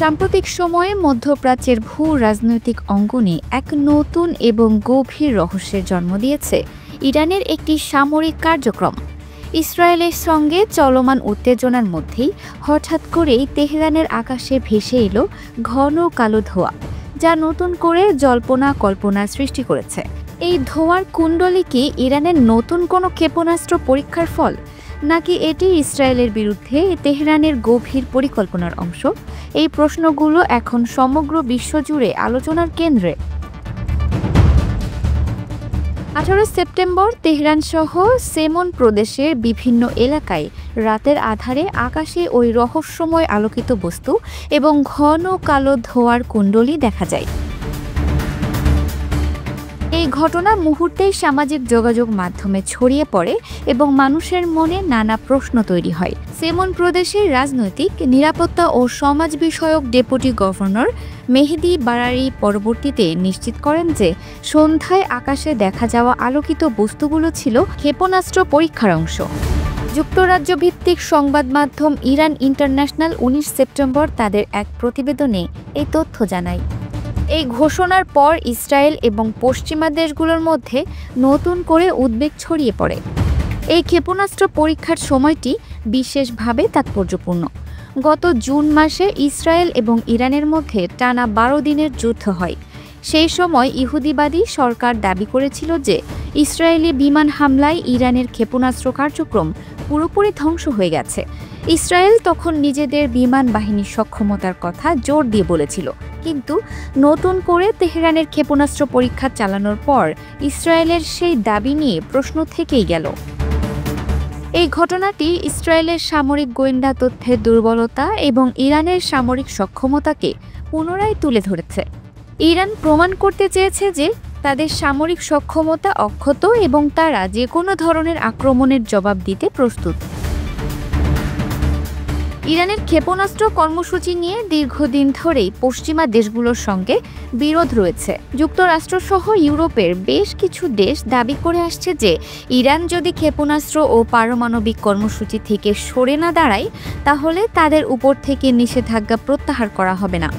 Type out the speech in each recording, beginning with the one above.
সাম্প্রতিক সময়ে মধ্যপ্রাচ্যের ভূ রাজনৈতিক অঙ্গনে এক নতুন এবং গভীর রহস্যের জন্ম দিয়েছে ইরানের একটি সামরিক কার্যক্রম। ইসরায়েলের সঙ্গে চলমান উত্তেজনার মধ্যেই হঠাৎ করেই তেহরানের আকাশে ভেসে এলো ঘন কালো ধোঁয়া, যা নতুন করে জল্পনা কল্পনা সৃষ্টি করেছে। এই ধোঁয়ার কুণ্ডলী কি ইরানের নতুন কোনো ক্ষেপণাস্ত্র পরীক্ষার ফল, নাকি এটি ইসরায়েলের বিরুদ্ধে তেহরানের গভীর পরিকল্পনার অংশ? এই প্রশ্নগুলো এখন সমগ্র বিশ্বজুড়ে আলোচনার কেন্দ্রে। 18 সেপ্টেম্বর তেহরান সহ সেমন প্রদেশের বিভিন্ন এলাকায় রাতের আধারে আকাশে ওই রহস্যময় আলোকিত বস্তু এবং ঘন কালো ধোঁয়ার কুণ্ডলী দেখা যায়। এই ঘটনা মুহূর্তেই সামাজিক যোগাযোগ মাধ্যমে ছড়িয়ে পড়ে এবং মানুষের মনে নানা প্রশ্ন তৈরি হয়। সেমন প্রদেশের রাজনৈতিক, নিরাপত্তা ও সমাজ বিষয়ক ডেপুটি গভর্নর মেহেদি বারারি পরবর্তীতে নিশ্চিত করেন যে সন্ধ্যায় আকাশে দেখা যাওয়া আলোকিত বস্তুগুলো ছিল ক্ষেপণাস্ত্র পরীক্ষার অংশ। যুক্তরাজ্য ভিত্তিক সংবাদ মাধ্যম ইরান ইন্টারন্যাশনাল 19 সেপ্টেম্বর তাদের এক প্রতিবেদনে এই তথ্য জানায়। এই ঘোষণার পর ইসরায়েল এবং পশ্চিমা দেশগুলোর মধ্যে নতুন করে উদ্বেগ ছড়িয়ে পড়ে। এই ক্ষেপণাস্ত্র পরীক্ষার সময়টি বিশেষভাবে তাৎপর্যপূর্ণ। গত জুন মাসে ইসরায়েল এবং ইরানের মধ্যে টানা 12 দিনের যুদ্ধ হয়। সেই সময় ইহুদিবাদী সরকার দাবি করেছিল যে ইসরায়েলি বিমান হামলায় ইরানের ক্ষেপণাস্ত্র কার্যক্রম পুরোপুরি ধ্বংস হয়ে গেছে। ইসরায়েল তখন নিজেদের বিমান বাহিনীর সক্ষমতার কথা জোর দিয়ে বলেছিল, কিন্তু নতুন করে তেহরানের ক্ষেপণাস্ত্র পরীক্ষা চালানোর পর ইসরায়েলের সেই দাবি নিয়ে প্রশ্ন থেকেই গেল। এই ঘটনাটি ইসরায়েলের সামরিক গোয়েন্দা তথ্যের দুর্বলতা এবং ইরানের সামরিক সক্ষমতাকে পুনরায় তুলে ধরেছে। ইরান প্রমাণ করতে চেয়েছে যে তাদের সামরিক সক্ষমতা অক্ষত এবং তারা যে কোনো ধরনের আক্রমণের জবাব দিতে প্রস্তুত। ইরানের ক্ষেপণাস্ত্র কর্মসূচি নিয়ে দীর্ঘদিন ধরেই পশ্চিমা দেশগুলোর সঙ্গে বিরোধ রয়েছে। যুক্তরাষ্ট্রসহ ইউরোপের বেশ কিছু দেশ দাবি করে আসছে যে ইরান যদি ক্ষেপণাস্ত্র ও পারমাণবিক কর্মসূচি থেকে সরে না দাঁড়ায়, তাহলে তাদের উপর থেকে নিষেধাজ্ঞা প্রত্যাহার করা হবে না।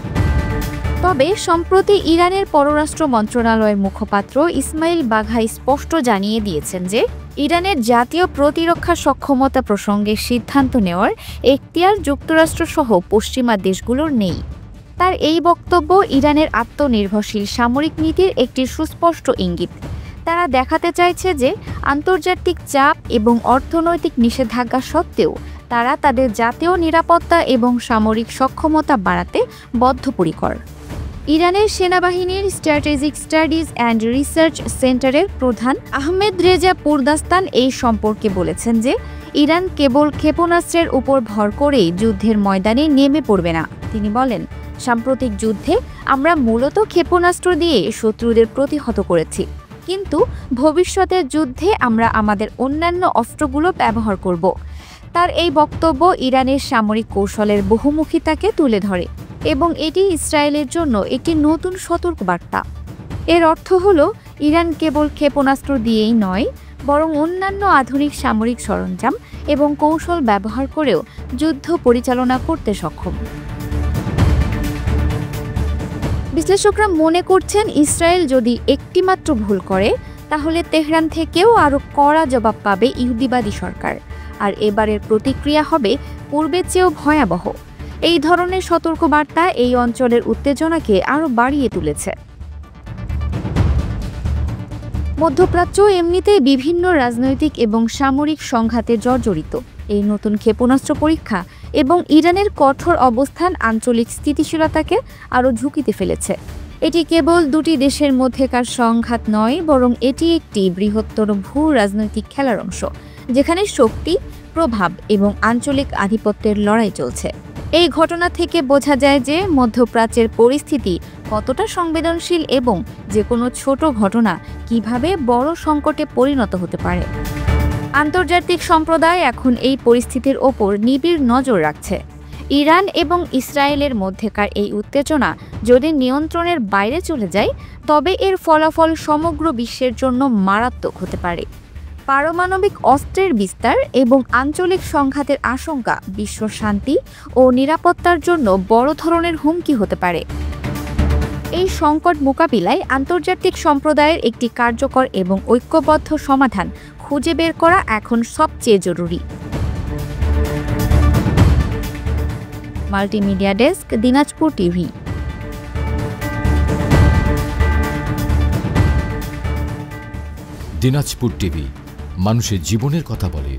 তবে সম্প্রতি ইরানের পররাষ্ট্র মন্ত্রণালয়ের মুখপাত্র ইসমাইল বাঘাই স্পষ্ট জানিয়ে দিয়েছেন যে ইরানের জাতীয় প্রতিরক্ষা সক্ষমতা প্রসঙ্গে সিদ্ধান্ত নেওয়ার এখতিয়ার যুক্তরাষ্ট্রসহ পশ্চিমা দেশগুলোর নেই। তার এই বক্তব্য ইরানের আত্মনির্ভরশীল সামরিক নীতির একটি সুস্পষ্ট ইঙ্গিত। তারা দেখাতে চাইছে যে আন্তর্জাতিক চাপ এবং অর্থনৈতিক নিষেধাজ্ঞা সত্ত্বেও তারা তাদের জাতীয় নিরাপত্তা এবং সামরিক সক্ষমতা বাড়াতে বদ্ধপরিকর। ইরানের সেনাবাহিনীর স্ট্র্যাটেজিক স্টাডিজ অ্যান্ড রিসার্চ সেন্টারের প্রধান আহমেদ রেজা পুরদাস্তান এই সম্পর্কে বলেছেন যে ইরান কেবল ক্ষেপণাস্ত্রের উপর ভর করেই যুদ্ধের ময়দানে নেমে পড়বে না। তিনি বলেন, সাম্প্রতিক যুদ্ধে আমরা মূলত ক্ষেপণাস্ত্র দিয়ে শত্রুদের প্রতিহত করেছি, কিন্তু ভবিষ্যতের যুদ্ধে আমরা আমাদের অন্যান্য অস্ত্রগুলো ব্যবহার করব। তার এই বক্তব্য ইরানের সামরিক কৌশলের বহুমুখিতাকে তুলে ধরে এবং এটি ইসরায়েলের জন্য একটি নতুন সতর্কবার্তা। এর অর্থ হল ইরান কেবল ক্ষেপণাস্ত্র দিয়েই নয়, বরং অন্যান্য আধুনিক সামরিক সরঞ্জাম এবং কৌশল ব্যবহার করেও যুদ্ধ পরিচালনা করতে সক্ষম। বিশ্লেষকরা মনে করছেন ইসরায়েল যদি একটিমাত্র ভুল করে, তাহলে তেহরান থেকেও আরও কড়া জবাব পাবে ইহুদিবাদী সরকার, আর এবারের প্রতিক্রিয়া হবে পূর্বের চেয়েও ভয়াবহ। এই ধরনের সতর্কবার্তা এই অঞ্চলের উত্তেজনাকে আরও বাড়িয়ে তুলেছে। মধ্যপ্রাচ্য এমনিতেই বিভিন্ন রাজনৈতিক এবং সামরিক সংঘাতে জর্জরিত। এই নতুন ক্ষেপণাস্ত্র পরীক্ষা এবং ইরানের কঠোর অবস্থান আঞ্চলিক স্থিতিশীলতাকে আরও ঝুঁকিতে ফেলেছে। এটি কেবল দুটি দেশের মধ্যেকার সংঘাত নয়, বরং এটি একটি বৃহত্তর ভূ রাজনৈতিক খেলার অংশ, যেখানে শক্তি, প্রভাব এবং আঞ্চলিক আধিপত্যের লড়াই চলছে। এই ঘটনা থেকে বোঝা যায় যে মধ্যপ্রাচ্যের পরিস্থিতি কতটা সংবেদনশীল এবং যে কোনো ছোট ঘটনা কিভাবে বড় সংকটে পরিণত হতে পারে। আন্তর্জাতিক সম্প্রদায় এখন এই পরিস্থিতির ওপর নিবিড় নজর রাখছে। ইরান এবং ইসরায়েলের মধ্যেকার এই উত্তেজনা যদি নিয়ন্ত্রণের বাইরে চলে যায়, তবে এর ফলাফল সমগ্র বিশ্বের জন্য মারাত্মক হতে পারে। পারমাণবিক অস্ত্রের বিস্তার এবং আঞ্চলিক সংঘাতের আশঙ্কা বিশ্ব শান্তি ও নিরাপত্তার জন্য বড় ধরনের হুমকি হতে পারে। এই সংকট মোকাবিলায় আন্তর্জাতিক সম্প্রদায়ের একটি কার্যকর এবং ঐক্যবদ্ধ সমাধান খুঁজে বের করা এখন সবচেয়ে জরুরি। Multimedia desk, Dinajpur TV. Dinajpur TV মানুষের জীবনের কথা বলে।